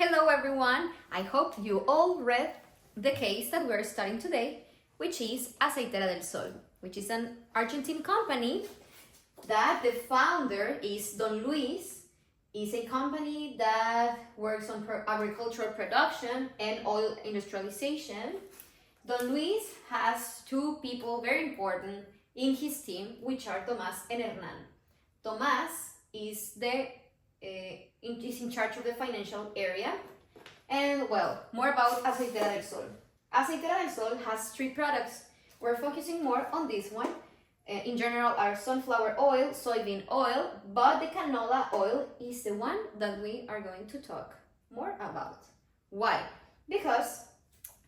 Hello everyone! I hope you all read the case that we're studying today, which is Aceitera del Sol, which is an Argentine company that the founder is Don Luis. It's a company that works on agricultural production and oil industrialization. Don Luis has two people very important in his team, which are Tomás and Hernán. Tomás is in charge of the financial area. And well, more about Aceitera del Sol. Aceitera del Sol has three products. We're focusing more on this one. In general are sunflower oil, soybean oil, but the canola oil is the one that we are going to talk more about. Why? Because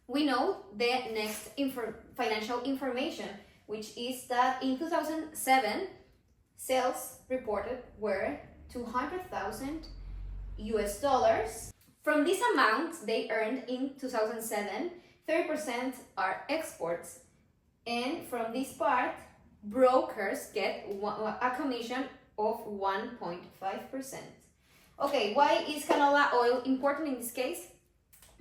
we know the next financial information, which is that in 2007, sales reported were $200,000 US. From this amount they earned in 2007, 30% are exports, and from this part, brokers get a commission of 1.5%. Okay, why is canola oil important in this case?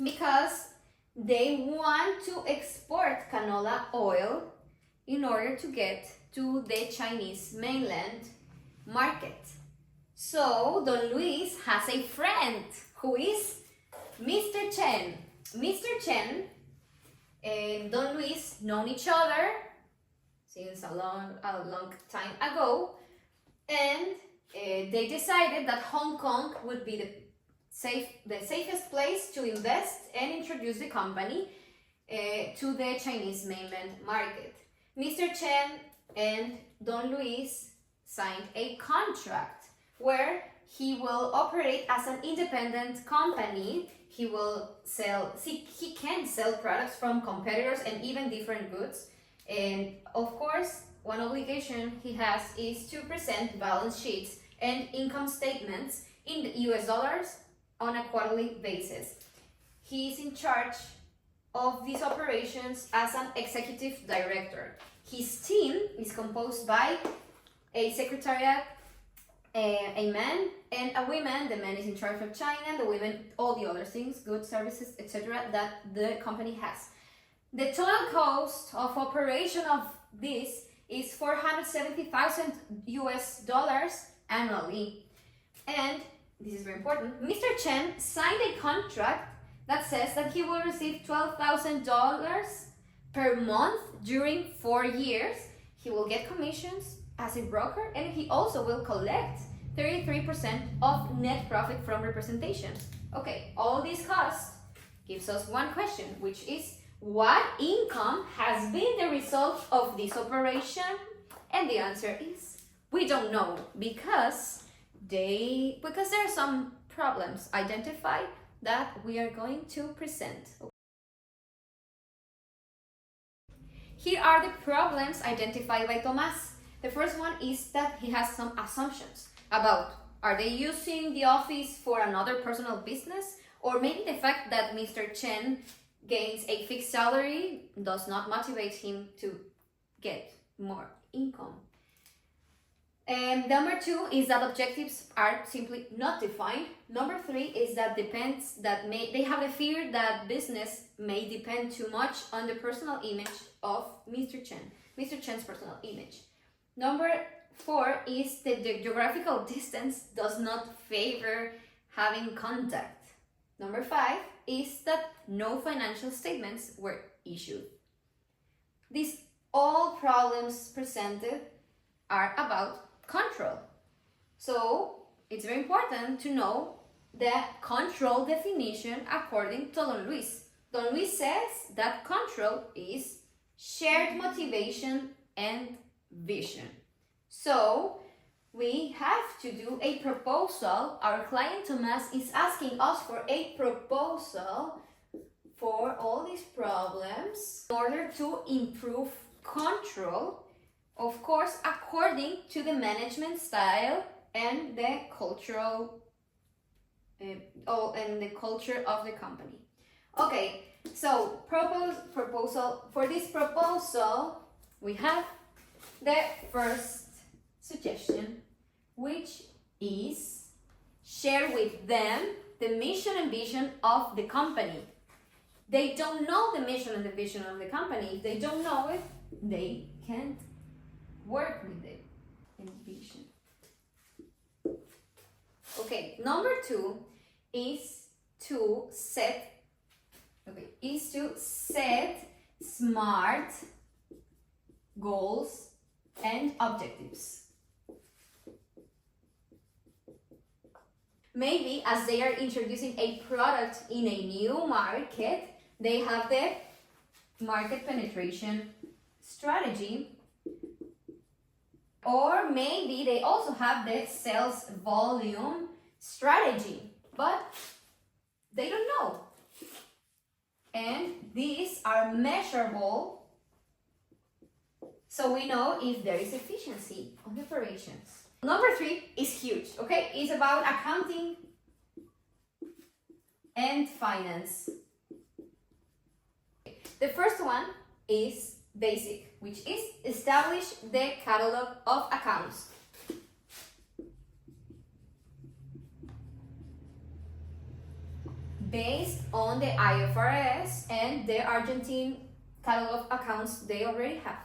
Because they want to export canola oil in order to get to the Chinese mainland market. So Don Luis has a friend who is Mr. Chen. Mr. Chen and Don Luis known each other since a long time ago, and they decided that Hong Kong would be the safest place to invest and introduce the company to the Chinese mainland market. Mr. Chen and Don Luis signed a contract where he will operate as an independent company. He can sell products from competitors and even different goods. And of course, one obligation he has is to present balance sheets and income statements in the US dollars on a quarterly basis. He is in charge of these operations as an executive director. His team is composed by a secretariat, a man and a woman. The man is in charge of China, the women all the other things, goods, services, etc. that the company has. The total cost of operation of this is $470,000 US annually. And this is very important, Mr. Chen signed a contract that says that he will receive $12,000 per month during 4 years. He will get commissions as a broker, and he also will collect 33% of net profit from representation. Okay, all this cost gives us one question, which is, what income has been the result of this operation? And the answer is, we don't know, because there are some problems identified that we are going to present. Here are the problems identified by Tomás. The first one is that he has some assumptions about, are they using the office for another personal business? Or maybe the fact that Mr. Chen gains a fixed salary does not motivate him to get more income. And number two is that objectives are simply not defined. Number three is that they have a fear that business may depend too much on the personal image of Mr. Chen's personal image. Number four is that the geographical distance does not favor having contact. Number five is that no financial statements were issued. These all problems presented are about control. So it's very important to know the control definition according to Don Luis. Don Luis says that control is shared motivation and vision. So we have to do a proposal. Our client Tomás is asking us for a proposal for all these problems in order to improve control, of course, according to the management style and the cultural and the culture of the company. Okay, so for this proposal, we have the first suggestion, which is share with them the mission and vision of the company. They don't know the mission and the vision of the company. If they don't know it, they can't work with it. And vision. Okay, number 2 is to set smart goals and objectives. Maybe as they are introducing a product in a new market, they have the market penetration strategy, or maybe they also have the sales volume strategy, but they don't know. And these are measurable, so we know if there is efficiency on the operations. Number 3 is huge, okay? It's about accounting and finance. The first one is basic, which is establish the catalog of accounts. Based on the IFRS and the Argentine catalog of accounts they already have.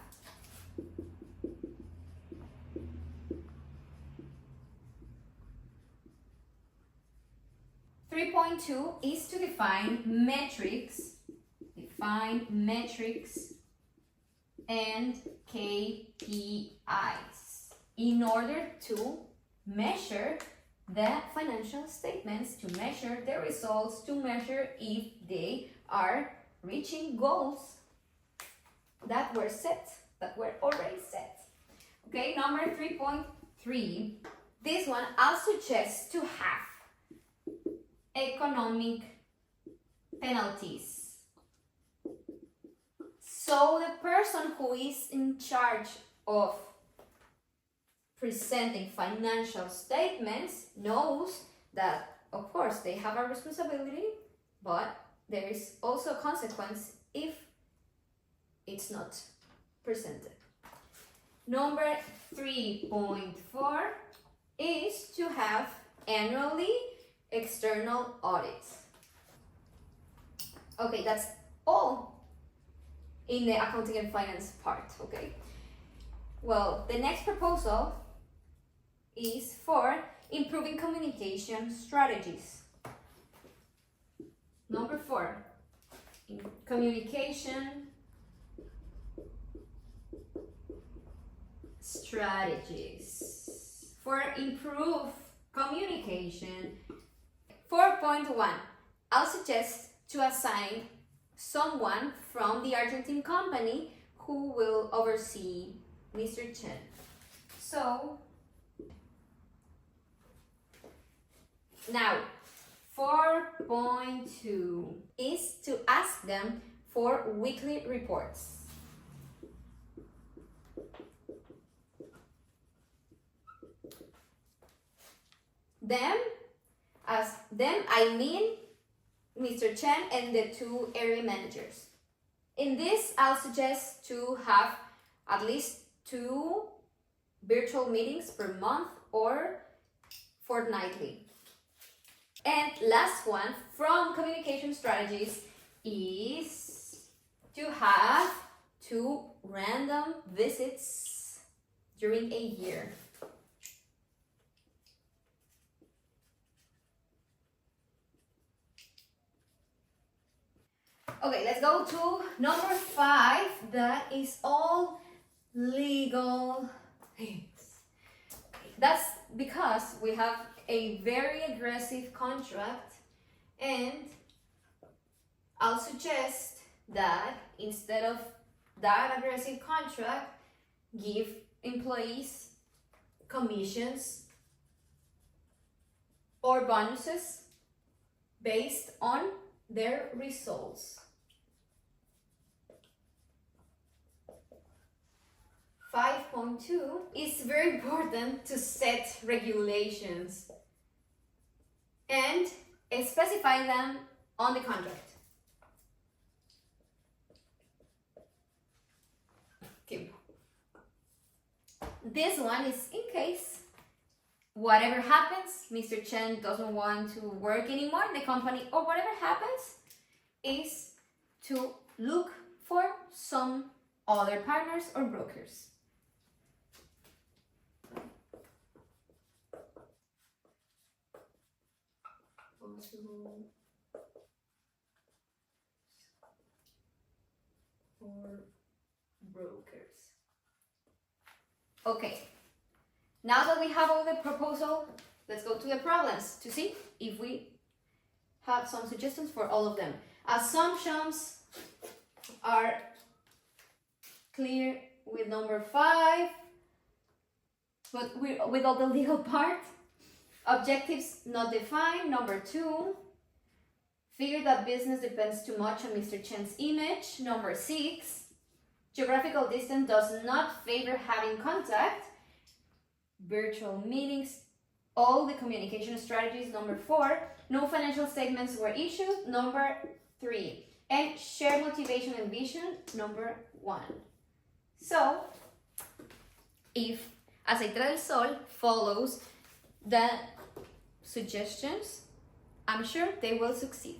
Three point 2 is to define metrics and KPIs in order to measure the financial statements, to measure the results, to measure if they are reaching goals that were already set. Okay, number 3.3. This one I'll suggest to have economic penalties. So the person who is in charge of presenting financial statements knows that, of course, they have a responsibility, but there is also a consequence if it's not presented. Number 3.4 is to have annually external audits. Okay, that's all in the accounting and finance part, okay? Well, the next proposal is for improving communication strategies. Number 4, communication strategies for improved communication. 4.1, I'll suggest to assign someone from the Argentine company who will oversee Mr. Chen. So, now 4.2 is to ask them for weekly reports. I mean Mr. Chen and the 2 area managers. In this, I'll suggest to have at least 2 virtual meetings per month or fortnightly. And last one from communication strategies is to have 2 random visits during a year. Okay, let's go to number 5. That is all legal things. That's because we have a very aggressive contract, and I'll suggest that instead of that aggressive contract, give employees commissions or bonuses based on their results. 5.2 is very important to set regulations and specify them on the contract. Okay. This one is in case whatever happens, Mr. Chen doesn't want to work anymore in the company, or whatever happens, is to look for some other partners or brokers. Or brokers. Okay, now that we have all the proposal, let's go to the problems to see if we have some suggestions for all of them. Assumptions are clear with number 5, but with all the legal part. Objectives not defined, number 2. Figure that business depends too much on Mr. Chen's image, number 6. Geographical distance does not favor having contact. Virtual meetings, all the communication strategies, number 4. No financial statements were issued, number 3. And shared motivation and vision, number 1. So, if Aceitera del Sol follows the suggestions, I'm sure they will succeed.